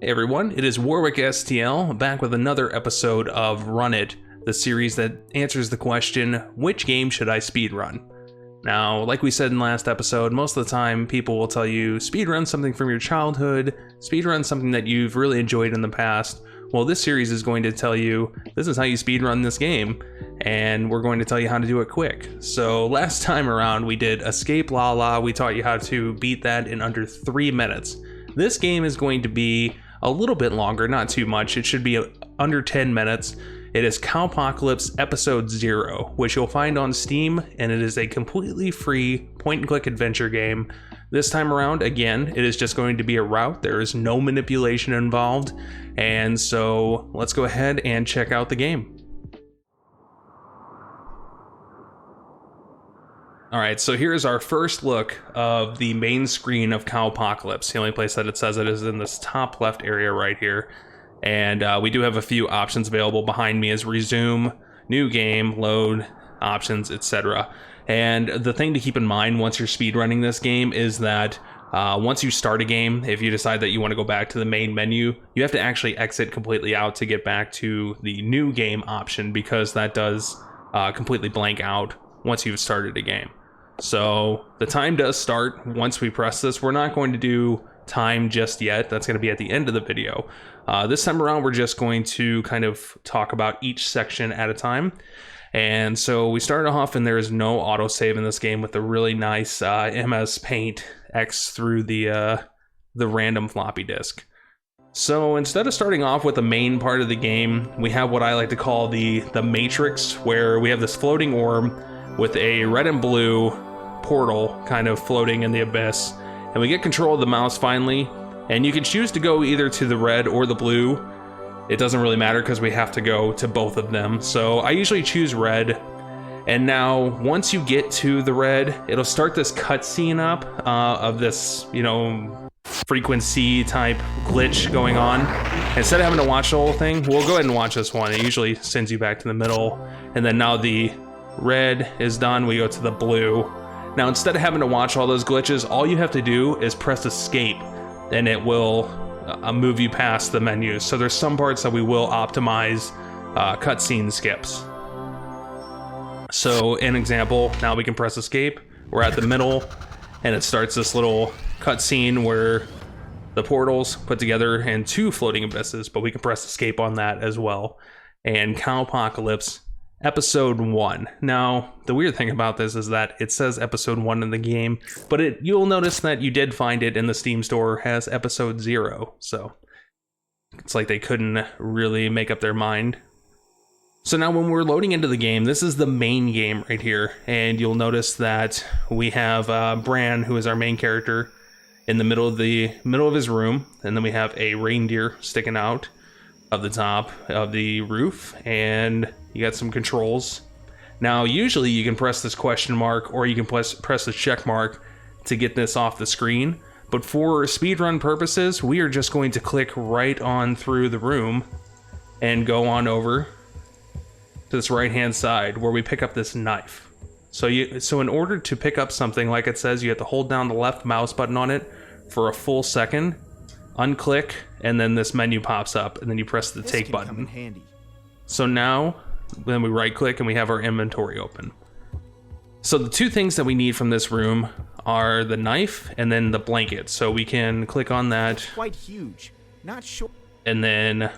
Hey everyone, it is WarwickSTL back with another episode of Run It, the series that answers the question, which game should I speedrun? Now, like we said in last episode, most of the time people will tell you speedrun something from your childhood, speedrun something that you've really enjoyed in the past. Well, this series is going to tell you, this is how you speedrun this game, and we're going to tell you how to do it quick. So last time around we did Escape La La, we taught you how to beat that in under 3 minutes. This game is going to be a little bit longer, not too much. It should be under 10 minutes. It is Cowpocalypse Episode 0, which you'll find on Steam, and it is a completely free point-and-click adventure game. This time around, again, it is just going to be a route. There is no manipulation involved, and so let's go ahead and check out the game. Alright, so here's our first look of the main screen of Cowpocalypse. The only place that it says it is in this top left area right here. And we do have a few options available. Behind me is resume, new game, load, options, etc. And the thing to keep in mind once you're speedrunning this game is that once you start a game, if you decide that you want to go back to the main menu, you have to actually exit completely out to get back to the new game option, because that does completely blank out once you've started a game. So the time does start once we press this. We're not going to do time just yet. That's going to be at the end of the video. This time around, we're just going to kind of talk about each section at a time. And so we started off, and there is no autosave in this game with a really nice MS Paint X through the random floppy disk. So instead of starting off with the main part of the game, we have what I like to call the Matrix, where we have this floating orb with a red and blue portal kind of floating in the abyss. And we get control of the mouse finally, and you can choose to go either to the red or the blue. It doesn't really matter because we have to go to both of them. So I usually choose red. And now once you get to the red, it'll start this cutscene up of this, you know, frequency type glitch going on. Instead of having to watch the whole thing, we'll go ahead and watch this one. It usually sends you back to the middle. And then now the red is done, we go to the blue. Now instead of having to watch all those glitches, all you have to do is press escape, and it will move you past the menus. So there's some parts that we will optimize cutscene skips. So an example, now we can press escape, we're at the middle, and it starts this little cutscene where the portals put together in 2 floating abysses, but we can press escape on that as well. And Cowpocalypse Episode 1. Now, the weird thing about this is that it says Episode 1 in the game, but you'll notice that you did find it in the Steam store as Episode 0, so it's like they couldn't really make up their mind. So now when we're loading into the game, this is the main game right here, and you'll notice that we have Bran, who is our main character, in the middle of his room, and then we have a reindeer sticking out of the top of the roof, and you got some controls. Now usually you can press this question mark, or you can press the check mark to get this off the screen, but for speedrun purposes we are just going to click right on through the room and go on over to this right hand side where we pick up this knife. So in order to pick up something, like it says, you have to hold down the left mouse button on it for a full second, unclick, and then this menu pops up, and then you press the take button. Come in handy. So now, then we right click and we have our inventory open. So the 2 things that we need from this room are the knife and then the blanket. So we can click on that. Quite huge. Not sure. And then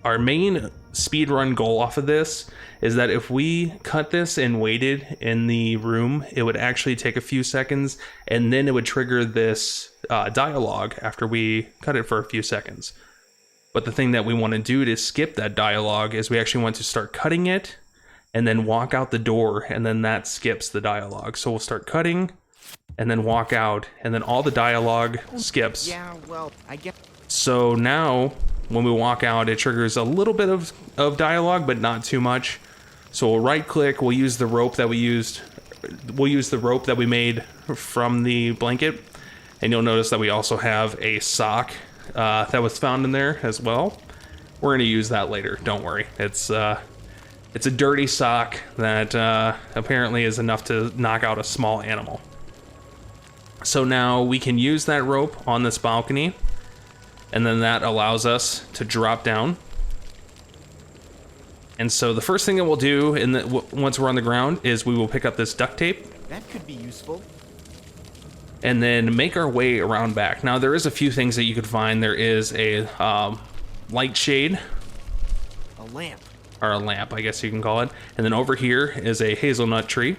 our main speedrun goal off of this is that if we cut this and waited in the room, it would actually take a few seconds, and then it would trigger this dialogue after we cut it for a few seconds. But the thing that we want to do to skip that dialogue is we actually want to start cutting it and then walk out the door, and then that skips the dialogue. So we'll start cutting and then walk out, and then all the dialogue skips. Yeah, well, I get. So now when we walk out, it triggers a little bit of dialogue, but not too much. So we'll right click, we'll use the rope that we used. We'll use the rope that we made from the blanket. And you'll notice that we also have a sock that was found in there as well. We're going to use that later, don't worry. It's a dirty sock that apparently is enough to knock out a small animal. So now we can use that rope on this balcony, And then that allows us to drop down. And so the first thing that we'll do once we're on the ground is we will pick up this duct tape. That could be useful. And then make our way around back. Now there is a few things that you could find. There is a light shade. A lamp. Or a lamp, I guess you can call it. And then over here is a hazelnut tree.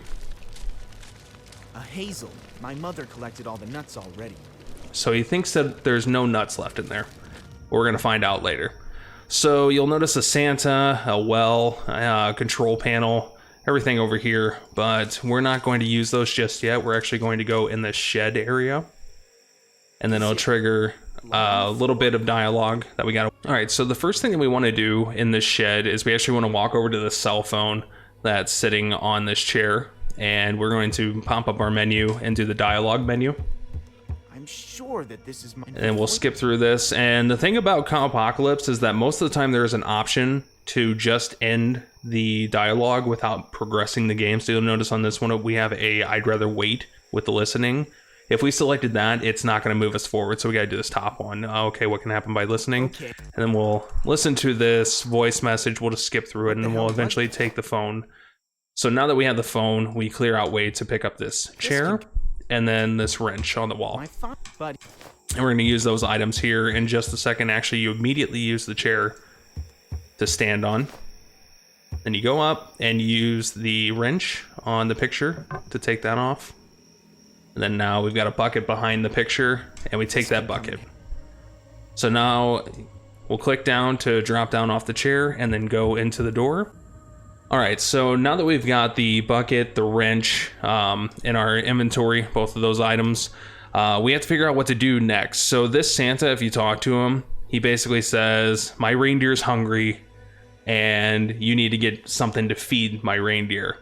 A hazel. My mother collected all the nuts already. So he thinks that there's no nuts left in there. We're gonna find out later. So you'll notice a Santa, a well, a control panel, everything over here, but we're not going to use those just yet. We're actually going to go in the shed area. And then it'll trigger a little bit of dialogue that we got. All right, so the first thing that we want to do in this shed is we actually want to walk over to the cell phone that's sitting on this chair, and we're going to pop up our menu and do the dialogue menu. I'm sure that this is my... And we'll skip through this. And the thing about Cowpocalypse is that most of the time there is an option to just end the dialogue without progressing the game. So you'll notice on this one we have a I'd rather wait with the listening. If we selected that, it's not going to move us forward, so we got to do this top one. Okay, what can happen by listening? Okay. And then we'll listen to this voice message. We'll just skip through it, and then we'll eventually take the phone. So now that we have the phone, we clear out way to pick up this chair and then this wrench on the wall. And we're going to use those items here in just a second. Actually, you immediately use the chair to stand on. Then you go up and use the wrench on the picture to take that off. And then now we've got a bucket behind the picture, and we take that bucket. So now we'll click down to drop down off the chair and then go into the door. All right, so now that we've got the bucket, the wrench in our inventory, both of those items, we have to figure out what to do next. So this Santa, if you talk to him, he basically says, my reindeer's hungry and you need to get something to feed my reindeer.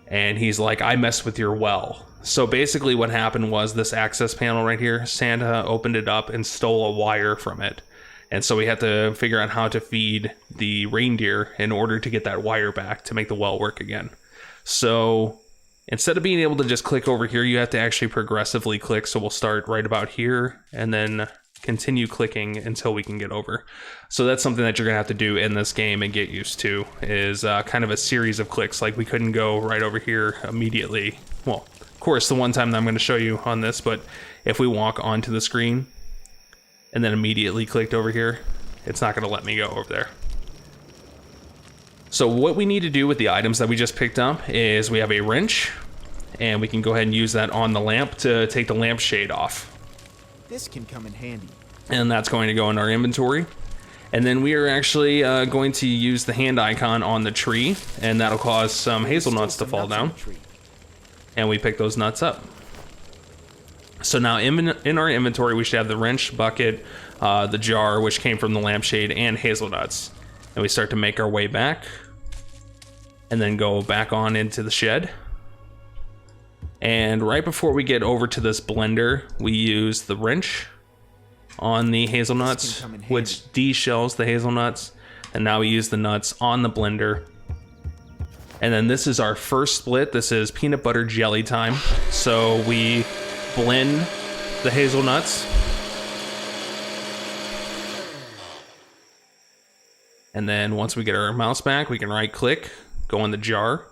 And he's like, I messed with your well. So basically what happened was this access panel right here, Santa opened it up and stole a wire from it. And so we had to figure out how to feed the reindeer in order to get that wire back to make the well work again. So instead of being able to just click over here, you have to actually progressively click. So we'll start right about here and then continue clicking until we can get over. So that's something that you're gonna have to do in this game and get used to, is kind of a series of clicks. Like we couldn't go right over here immediately. Well, of course, the one time that I'm gonna show you on this, but if we walk onto the screen and then immediately clicked over here, it's not gonna let me go over there. So what we need to do with the items that we just picked up is we have a wrench, and we can go ahead and use that on the lamp to take the lampshade off. This can come in handy. And that's going to go in our inventory. And then we are actually going to use the hand icon on the tree, and that'll cause some hazelnuts to fall down. And we pick those nuts up. So now in our inventory, we should have the wrench, bucket, the jar, which came from the lampshade, and hazelnuts. And we start to make our way back, and then go back on into the shed. And right before we get over to this blender, we use the wrench on the hazelnuts, which de-shells the hazelnuts. And now we use the nuts on the blender. And then this is our first split. This is peanut butter jelly time. So we blend the hazelnuts. And then once we get our mouse back, we can right click, go in the jar.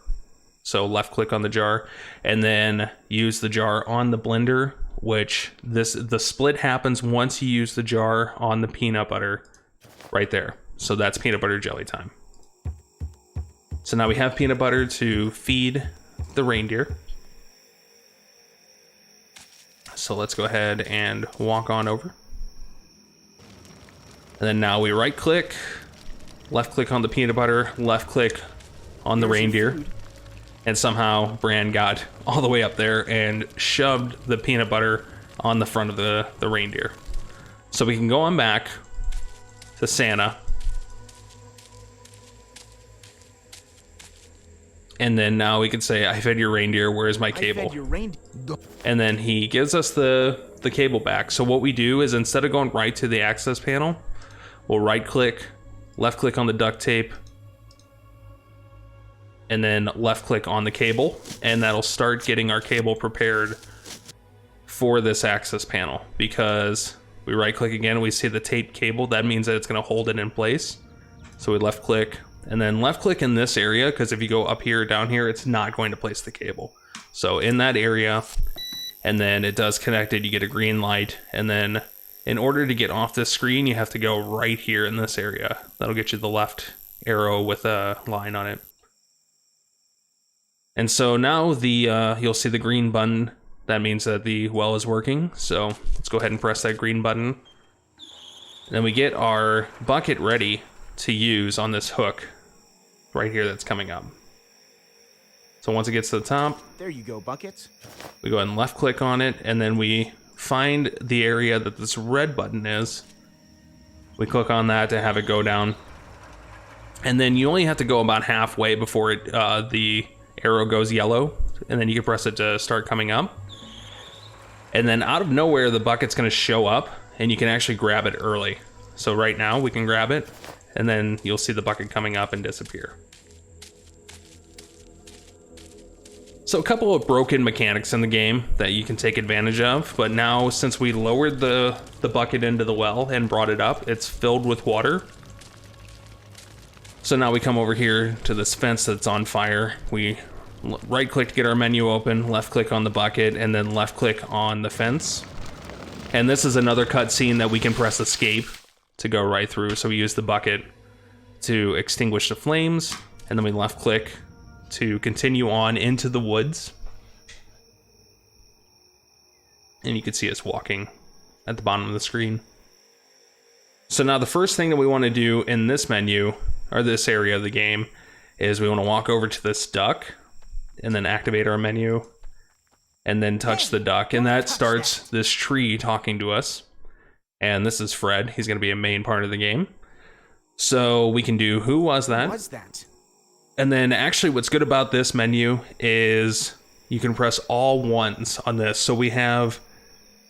So left click on the jar, and then use the jar on the blender, which the split happens once you use the jar on the peanut butter right there. So that's peanut butter jelly time. So now we have peanut butter to feed the reindeer. So let's go ahead and walk on over. And then now we right click, left click on the peanut butter, left click on the reindeer. And somehow Bran got all the way up there and shoved the peanut butter on the front of the reindeer. So we can go on back to Santa. And then now we can say, I fed your reindeer, where's my cable? And then he gives us the cable back. So what we do is instead of going right to the access panel, we'll right click, left click on the duct tape, and then left click on the cable, and that'll start getting our cable prepared for this access panel, because We right click again, we see the taped cable. That means that it's going to hold it in place. So we left click and then left click in this area, because if you go up here or down here, it's not going to place the cable. So in that area, and then it does connect it, you get a green light. And then in order to get off this screen, you have to go right here in this area. That'll get you the left arrow with a line on it. And so now the you'll see the green button. That means that the well is working. So let's go ahead and press that green button. And then we get our bucket ready to use on this hook right here that's coming up. So once it gets to the top, There you go, bucket. we go ahead and left click on it, and then we find the area that this red button is. We click on that to have it go down. And then you only have to go about halfway before it, the arrow goes yellow, and then you can press it to start coming up. And then out of nowhere, the bucket's going to show up, and you can actually grab it early. So right now, we can grab it, and then you'll see the bucket coming up and disappear. So a couple of broken mechanics in the game that you can take advantage of, but now since we lowered the bucket into the well and brought it up, it's filled with water. So now we come over here to this fence that's on fire. We right click to get our menu open, left click on the bucket, and then left click on the fence. And this is another cutscene that we can press escape to go right through. So we use the bucket to extinguish the flames, and then we left click to continue on into the woods. And you can see us walking at the bottom of the screen. So now the first thing that we want to do in this menu, or this area of the game, is we want to walk over to this duck and then activate our menu and then touch the duck, and that starts this tree talking to us. And this is Fred. He's going to be a main part of the game. So we can do who was that? What's that? And then actually what's good about this menu is you can press all ones on this. So we have,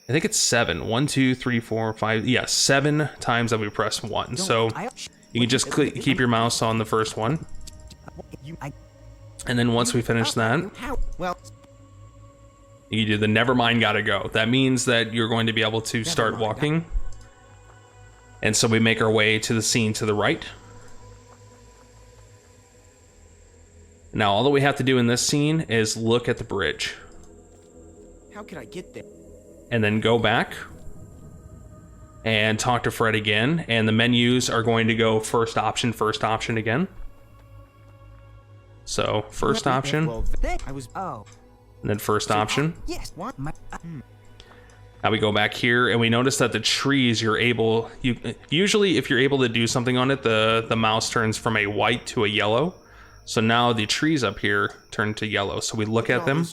I think it's 7. 1, 2, 3, 4, 5. Yeah, 7 times that we press 1. So you can just keep your mouse on the first one. And then once we finish that, you do the never mind, gotta go. That means that you're going to be able to start walking. And so we make our way to the scene to the right. Now all that we have to do in this scene is look at the bridge. How could I get there? And then go back and talk to Fred again. And the menus are going to go first option again. So first option, and then first option. Yes. What? Now we go back here and we notice that the trees usually if you're able to do something on it, the mouse turns from a white to a yellow. So now the trees up here turn to yellow. So we look at them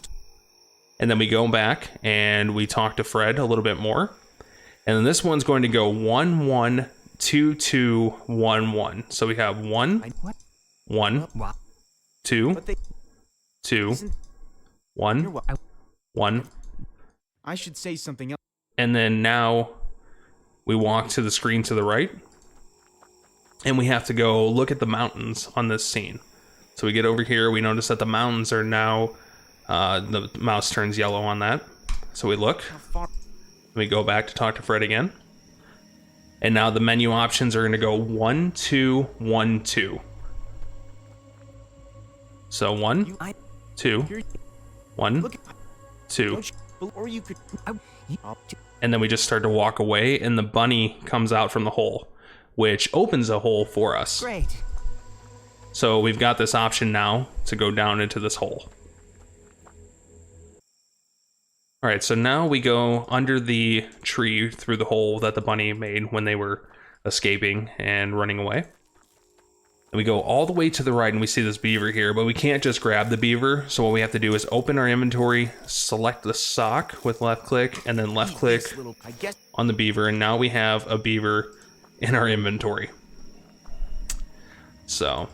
and then we go back and we talk to Fred a little bit more. And then this one's going to go 1, 1, 2, 2, 1, 1. So we have 1, 1, 2, 2, 1, 1. I should say something else. And then now we walk to the screen to the right. And we have to go look at the mountains on this scene. So we get over here, we notice that the mountains are now, the mouse turns yellow on that. So we look, we go back to talk to Fred again. And now the menu options are gonna go 1, 2, 1, 2. So 1, 2, 1, 2. Or you could. And then we just start to walk away and the bunny comes out from the hole, which opens a hole for us. Great. So we've got this option now to go down into this hole. All right, so now we go under the tree through the hole that the bunny made when they were escaping and running away. And we go all the way to the right and we see this beaver here, but we can't just grab the beaver. So what we have to do is open our inventory, select the sock with left click, and then left click on the beaver. And now we have a beaver in our inventory. So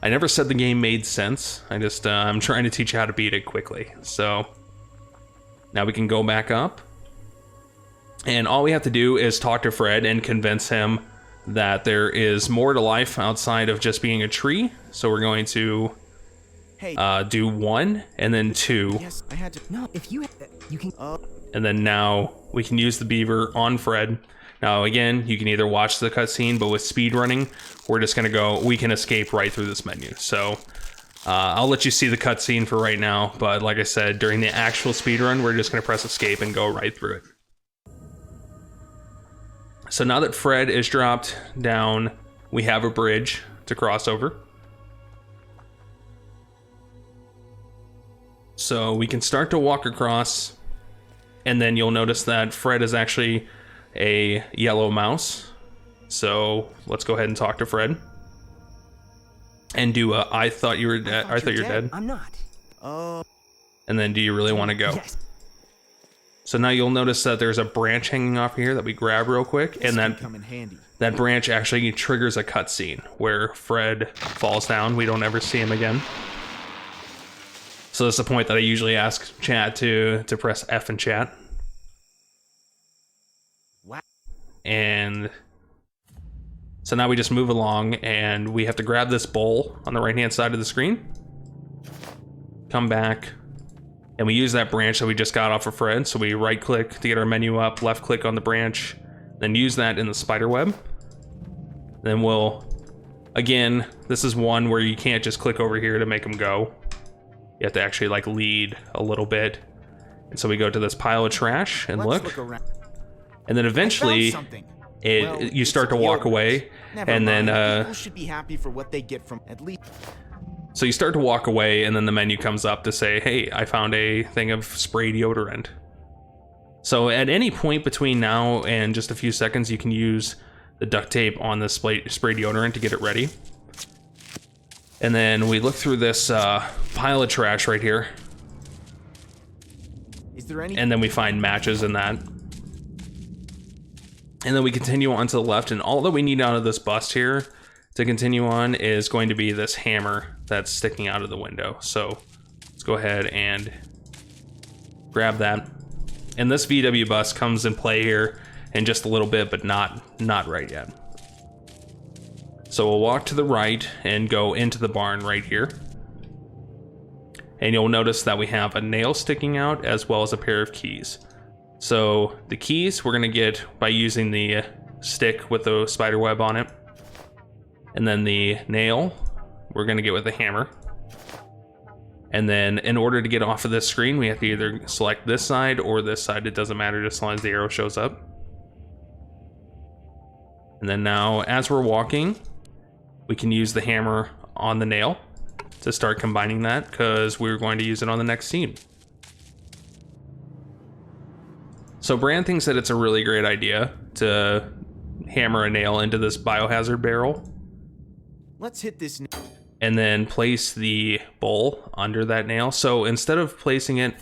I never said the game made sense. I'm trying to teach you how to beat it quickly. So now we can go back up. And all we have to do is talk to Fred and convince him that there is more to life outside of just being a tree. So we're going to do 1 and then 2. Yes, I had to. No, if you can. And then now we can use the beaver on Fred Now again, you can either watch the cutscene, but with speedrunning, we're just gonna go, we can escape right through this menu. So I'll let you see the cutscene for right now, but like I said, during the actual speedrun, we're just gonna press escape and go right through it. So now that Fred is dropped down, we have a bridge to cross over. So we can start to walk across, and then you'll notice that Fred is actually a yellow mouse. So let's go ahead and talk to Fred. And do a, I thought you were dead. I thought you're dead. I'm not. And then do you really want to go? Yes. So now you'll notice that there's a branch hanging off here that we grab real quick, and then Come in handy. that branch actually triggers a cutscene where Fred falls down. We don't ever see him again. So that's the point that I usually ask chat to press F in chat. Wow. And so now we just move along, and we have to grab this bowl on the right-hand side of the screen. Come back. And we use that branch that we just got off of Fred. So we right click to get our menu up, left click on the branch, then use that in the spider web. Then we'll, again, this is one where you can't just click over here to make them go. You have to actually like lead a little bit. And so we go to this pile of trash and look. And then eventually you start to walk away. And then people should be happy for what they get from at least. So you start to walk away, and then the menu comes up to say, hey, I found a thing of spray deodorant. So at any point between now and just a few seconds, you can use the duct tape on the spray deodorant to get it ready. And then we look through this pile of trash right here. Is there any? And then we find matches in that. And then we continue on to the left, and all that we need out of this bust here to continue on is going to be this hammer that's sticking out of the window. So let's go ahead and grab that. And this VW bus comes in play here in just a little bit, but not right yet. So we'll walk to the right and go into the barn right here. And you'll notice that we have a nail sticking out as well as a pair of keys. So the keys we're gonna get by using the stick with the spider web on it. And then the nail, we're gonna get with the hammer. And then in order to get off of this screen, we have to either select this side or this side. It doesn't matter, just as long as the arrow shows up. And then now, as we're walking, we can use the hammer on the nail to start combining that, because we're going to use it on the next scene. So Brand thinks that it's a really great idea to hammer a nail into this biohazard barrel. Let's hit this. And then place the bowl under that nail. So instead of placing it,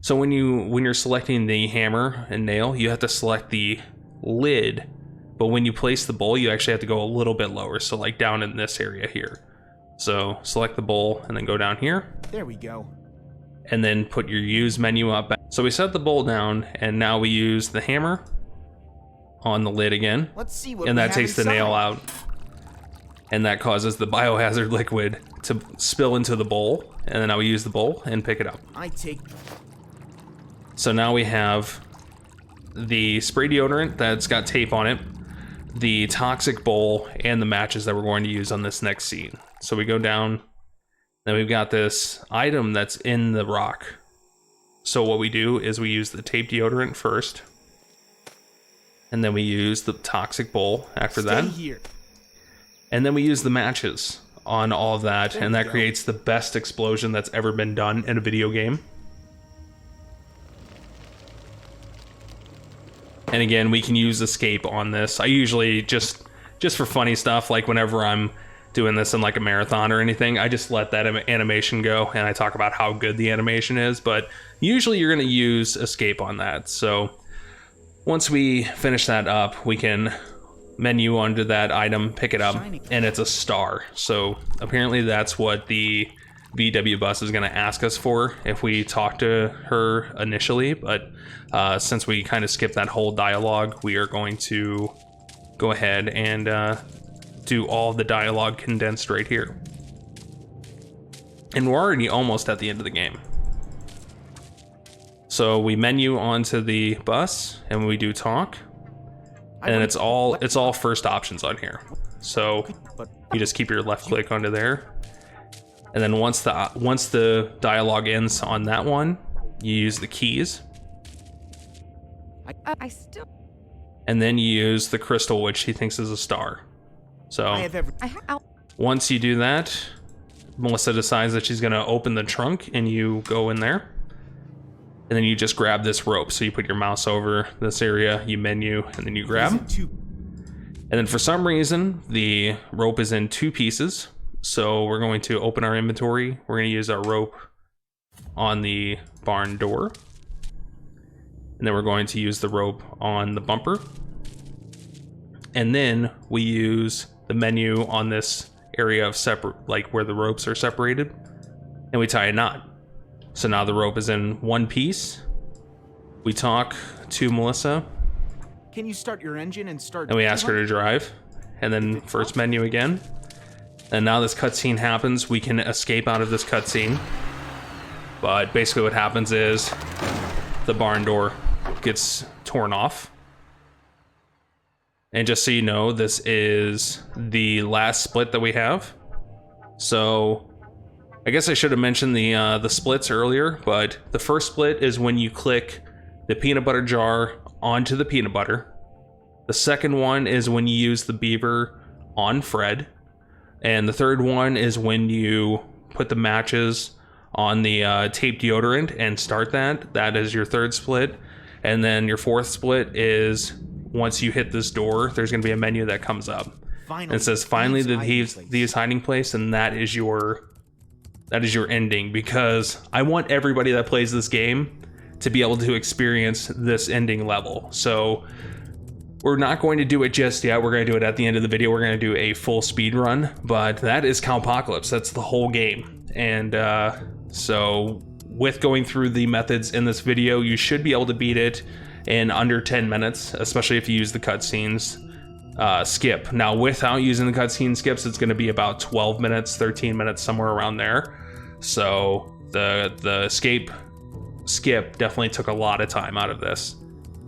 so when you're selecting the hammer and nail, you have to select the lid, but when you place the bowl, you actually have to go a little bit lower. So like down in this area here. So select the bowl and then go down here. There we go. And then put your use menu up. So we set the bowl down, and now we use the hammer on the lid again. Let's see what and we that have takes inside. the nail out. And that causes the biohazard liquid to spill into the bowl. And then I will use the bowl and pick it up. So now we have the spray deodorant that's got tape on it, the toxic bowl, and the matches that we're going to use on this next scene. So we go down, then we've got this item that's in the rock. So what we do is we use the tape deodorant first, and then we use the toxic bowl after that. Here. And then we use the matches on all of that, There and we that go. creates the best explosion that's ever been done in a video game. And again, we can use escape on this. I usually just for funny stuff, like whenever I'm doing this in like a marathon or anything, I just let that animation go and I talk about how good the animation is, but usually you're going to use escape on that. So once we finish that up, we can menu under that item, pick it up, and it's a star. So apparently that's what the VW bus is going to ask us for if we talk to her initially, but since we kind of skipped that whole dialogue, we are going to go ahead and do all the dialogue condensed right here. And we're already almost at the end of the game. So we menu onto the bus and we do talk. and it's all first options on here. So you just keep your left click onto there, and then once the dialogue ends on that one, you use the keys, and then you use the crystal, which he thinks is a star. So once you do that, Melissa decides that she's going to open the trunk, and you go in there, and then you just grab this rope. So you put your mouse over this area, you menu, and then you grab. And then for some reason, the rope is in 2 pieces. So we're going to open our inventory. We're going to use our rope on the barn door. And then we're going to use the rope on the bumper. And then we use the menu on this area of separate, like where the ropes are separated, and we tie a knot. So now the rope is in 1 piece. We talk to Melissa. Can you start your engine and start? And we ask her to drive. And then first menu again. And now this cutscene happens. We can escape out of this cutscene. But basically what happens is the barn door gets torn off. And just so you know, this is the last split that we have. So I guess I should have mentioned the splits earlier, but the first split is when you click the peanut butter jar onto the peanut butter. The second one is when you use the Beaver on Fred. And the third one is when you put the matches on the tape deodorant and start that. That is your third split. And then your fourth split is once you hit this door, there's going to be a menu that comes up. And it says, finally, the Thieves' Hiding Place, and that is your ending, because I want everybody that plays this game to be able to experience this ending level. So we're not going to do it just yet. We're going to do it at the end of the video. We're going to do a full speed run, but that is Cowpocalypse. That's the whole game. And so with going through the methods in this video, you should be able to beat it in under 10 minutes, especially if you use the cutscenes skip. Now, without using the cutscene skips, it's going to be about 12 minutes, 13 minutes, somewhere around there. So the escape skip definitely took a lot of time out of this.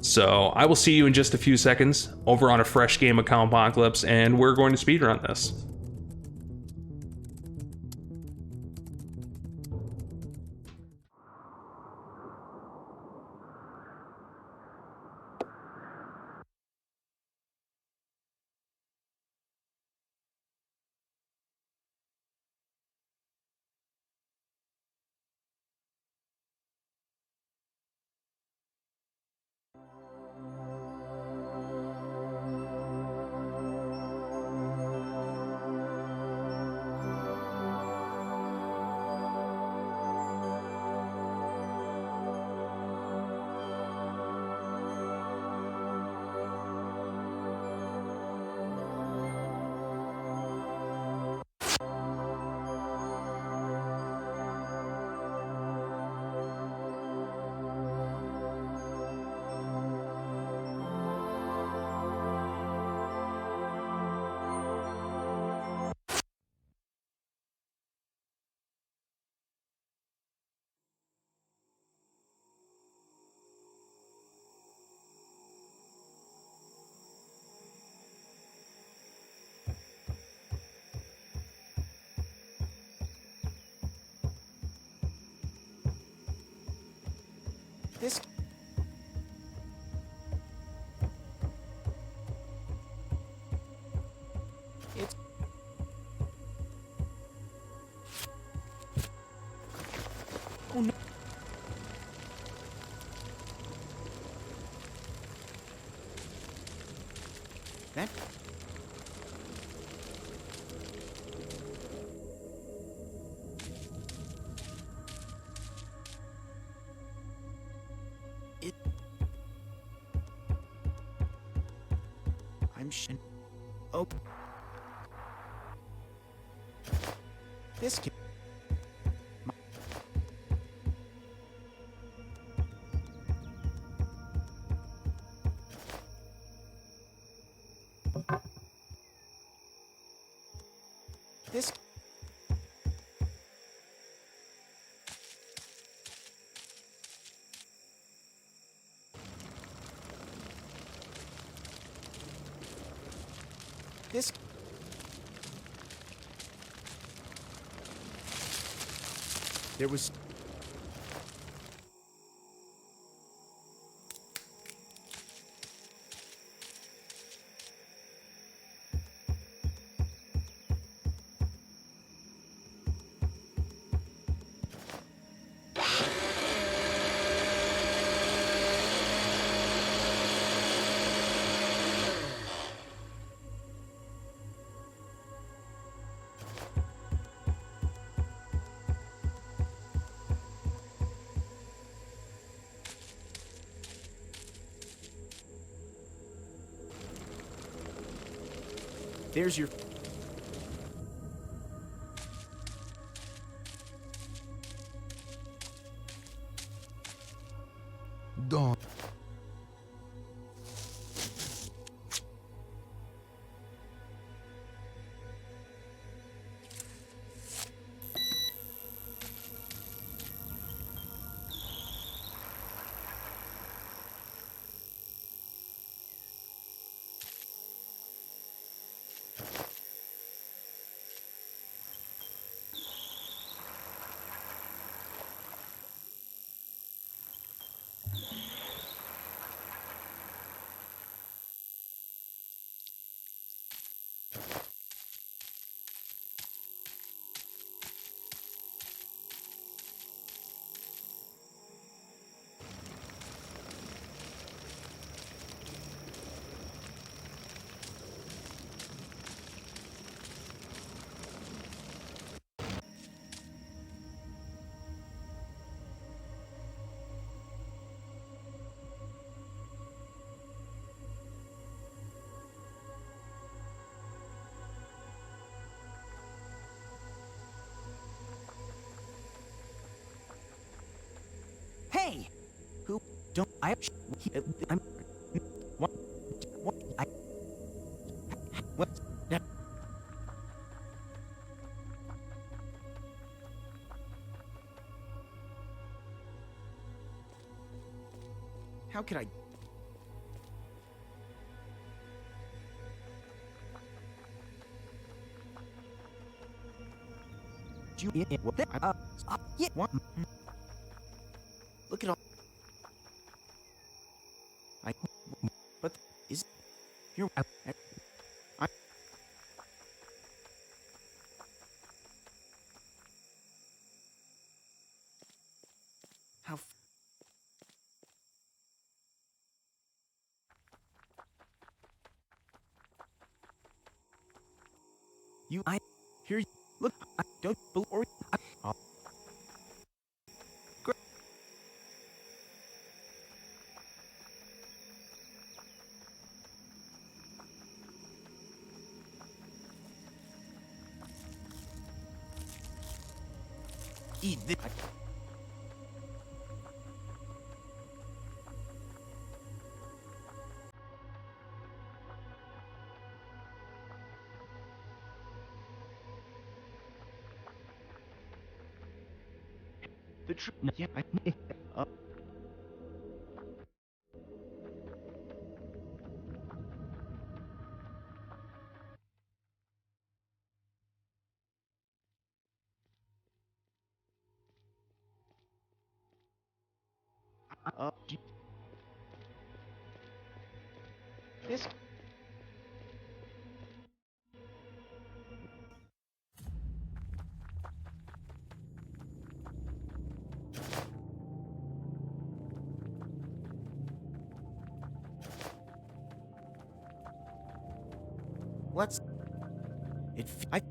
So I will see you in just a few seconds over on a fresh game of Cowpocalypse, and we're going to speedrun this. This. It's. Oh no. That. It. I'm shin. Oh. This kid. This. This. There was. There's your. Don't. Hey! Who? Don't. I'm. What? What? What? How could I? What? Yeah. What? Look at all. But is you're how you I here look I don't or I, eat this. The truth. Yeah, this. Let's. It. I.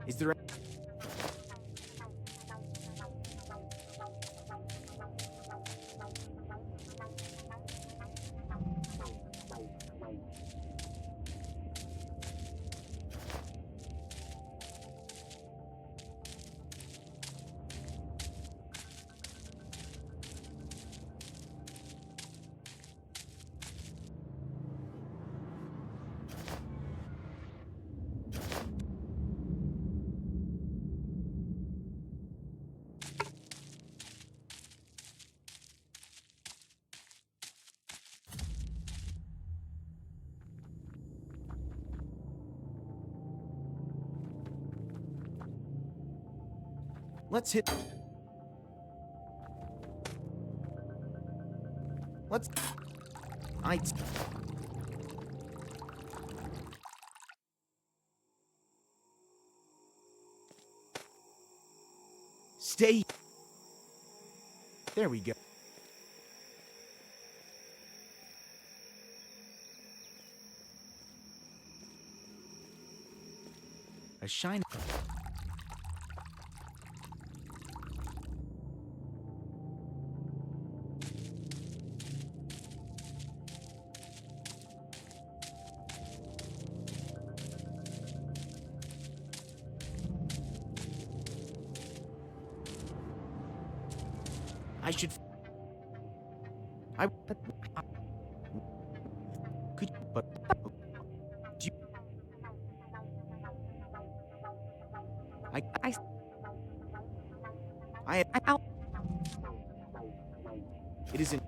Is there? Let's hit... Let's... Stay... There we go. A shine... I should... Could you... But... Do you... It isn't...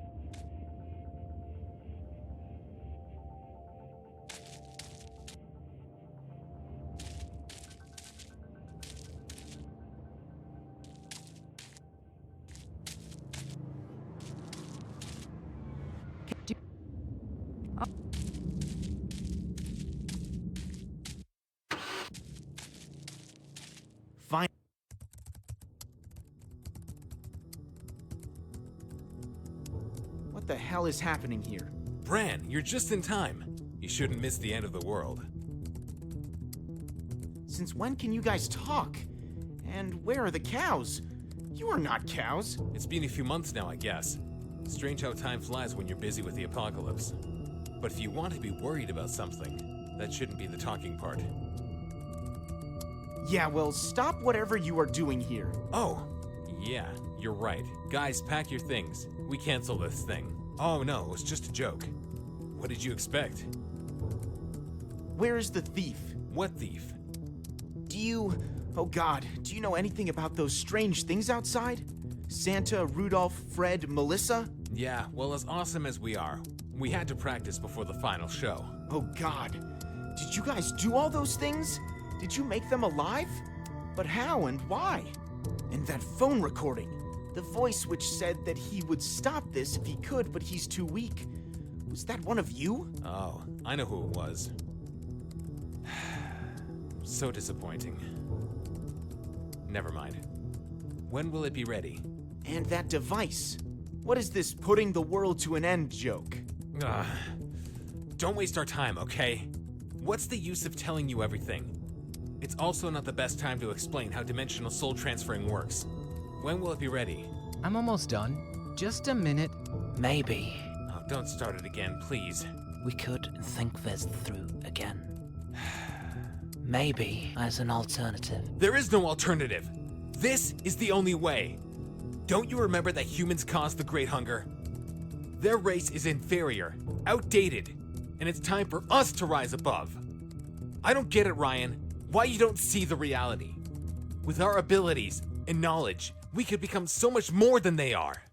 Fine. What the hell is happening here? Bran, you're just in time. You shouldn't miss the end of the world. Since when can you guys talk? And where are the cows? You are not cows. It's been a few months now, I guess. Strange how time flies when you're busy with the apocalypse. But if you want to be worried about something, that shouldn't be the talking part. Yeah, well, stop whatever you are doing here. Oh, yeah, you're right. Guys, pack your things. We cancel this thing. Oh no, it was just a joke. What did you expect? Where is the thief? What thief? Do you... Oh God, do you know anything about those strange things outside? Santa, Rudolph, Fred, Melissa? Yeah, well, as awesome as we are, we had to practice before the final show. Oh God, did you guys do all those things? Did you make them alive? But how and why? And that phone recording, the voice which said that he would stop this if he could, but he's too weak. Was that one of you? Oh, I know who it was. So disappointing. Never mind. When will it be ready? And that device. What is this putting the world to an end joke? Don't waste our time, okay? What's the use of telling you everything? It's also not the best time to explain how dimensional soul transferring works. When will it be ready? I'm almost done. Just a minute. Maybe Oh, don't start it again, please. we could think this through again. Maybe as an alternative. There is no alternative. This is the only way. Don't you remember that humans caused the Great Hunger? Their race is inferior, outdated, and it's time for us to rise above. I don't get it, Ryan. Why you don't see the reality? With our abilities and knowledge, we could become so much more than they are.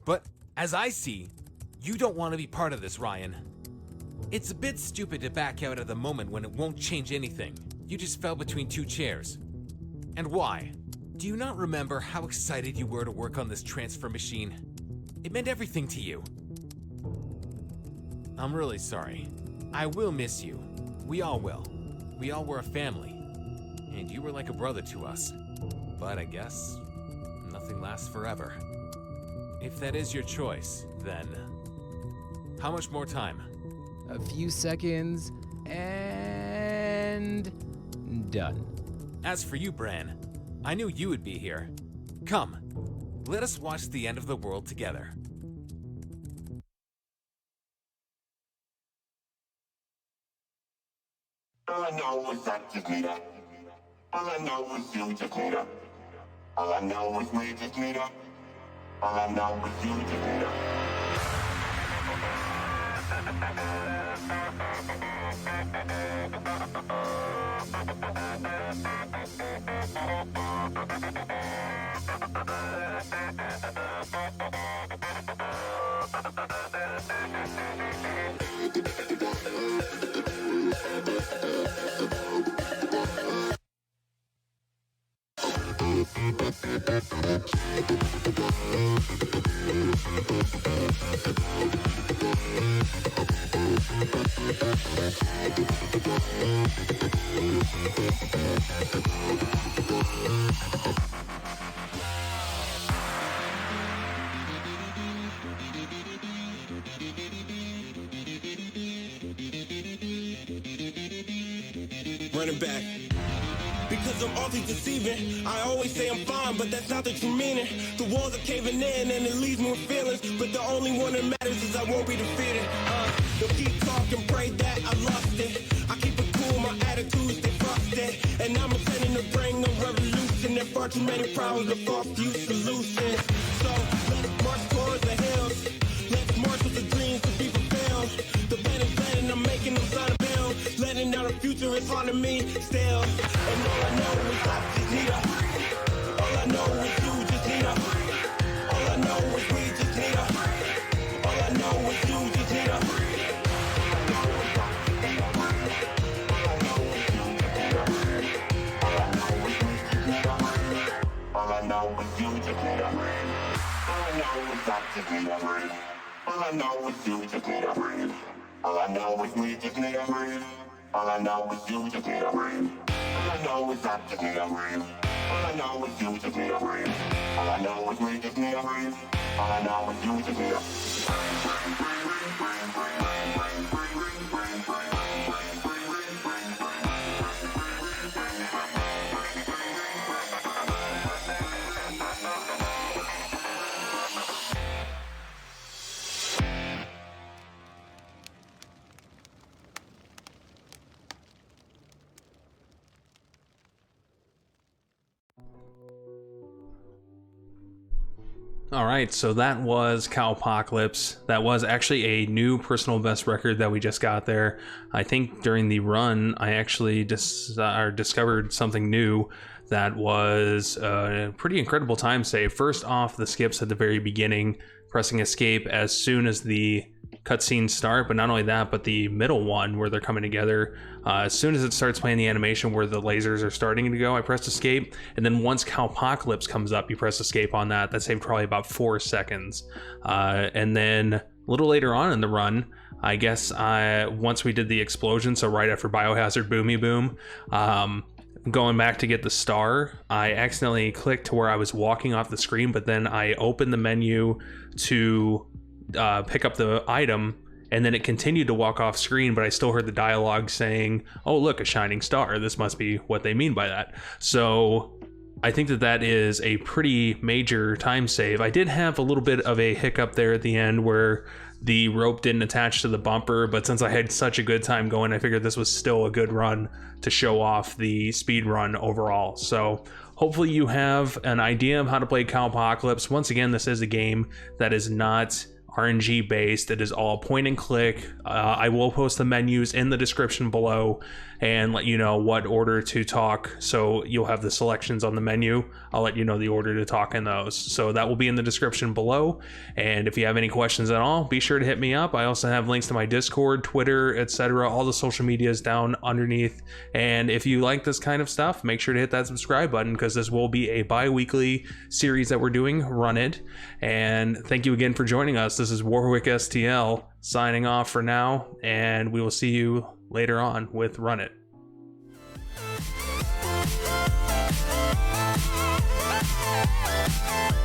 But as I see, you don't want to be part of this, Ryan. It's a bit stupid to back out at the moment when it won't change anything. You just fell between two chairs. And why? Do you not remember how excited you were to work on this transfer machine? It meant everything to you. I'm really sorry. I will miss you. We all will. We all were a family. And you were like a brother to us. But I guess nothing lasts forever. If that is your choice, then how much more time? A few seconds, and done. As for you, Bran, I knew you would be here. Come, let us watch the end of the world together. All I know is that just need up. All I know is you just need up. All I know is we just need up. All I know is you just need up. Running back. Because I'm awfully deceiving. I always say I'm fine, but that's not the true meaning. The walls are caving in and it leaves me with feelings. But the only one that matters is I won't be defeated. They'll keep talking, pray that I lost it. I keep it cool, my attitude stay frosted. And I'm intending to bring a revolution. There are far too many problems, but far few solutions. So let's march towards the hills. Let's march with the dreams to be fulfilled. The band is playing, I'm making them sign a bill. Letting out the future is haunting me still. And all I know is I just need a. All I know is you just need a. All I know is we just need a. All I know is you just need a. All I know is you just need a. All I know is I just need a. All I know is you just need a. All I know is we just need a. All I know is you just need a. All I know is I just need a. All I know is you just need a. All I know is we just need a. All I know is you just need a. All right, so that was Cowpocalypse. That was actually a new personal best record that we just got there. I think during the run, I actually discovered something new that was a pretty incredible time save. First off, the skips at the very beginning, pressing escape as soon as the cutscenes start, but not only that, but the middle one where they're coming together. As soon as it starts playing the animation where the lasers are starting to go, I pressed escape, and then once Cowpocalypse comes up, you press escape on that. That saved probably about 4 seconds. And then a little later on in the run, I guess once we did the explosion, so right after Biohazard Boomy Boom, going back to get the star, I accidentally clicked to where I was walking off the screen, but then I opened the menu to pick up the item, and then it continued to walk off screen, but I still heard the dialogue saying, oh look, a shining star. This must be what they mean by that. So I think that is a pretty major time save. I did have a little bit of a hiccup there at the end where the rope didn't attach to the bumper, but since I had such a good time going, I figured this was still a good run to show off the speed run overall. So hopefully you have an idea of how to play Cowpocalypse. Once again, this is a game that is not RNG based. It is all point and click. I will post the menus in the description below and let you know what order to talk, so you'll have the selections on the menu. I'll let you know the order to talk in those, so that will be in the description below. And if you have any questions at all, be sure to hit me up. I also have links to my Discord, Twitter, etc. All the social medias down underneath. And if you like this kind of stuff, make sure to hit that subscribe button, because this will be a bi-weekly series that we're doing, Run It. And thank you again for joining us. This is WarwickSTL signing off for now, and we will see you later on with Run It. We'll be right back.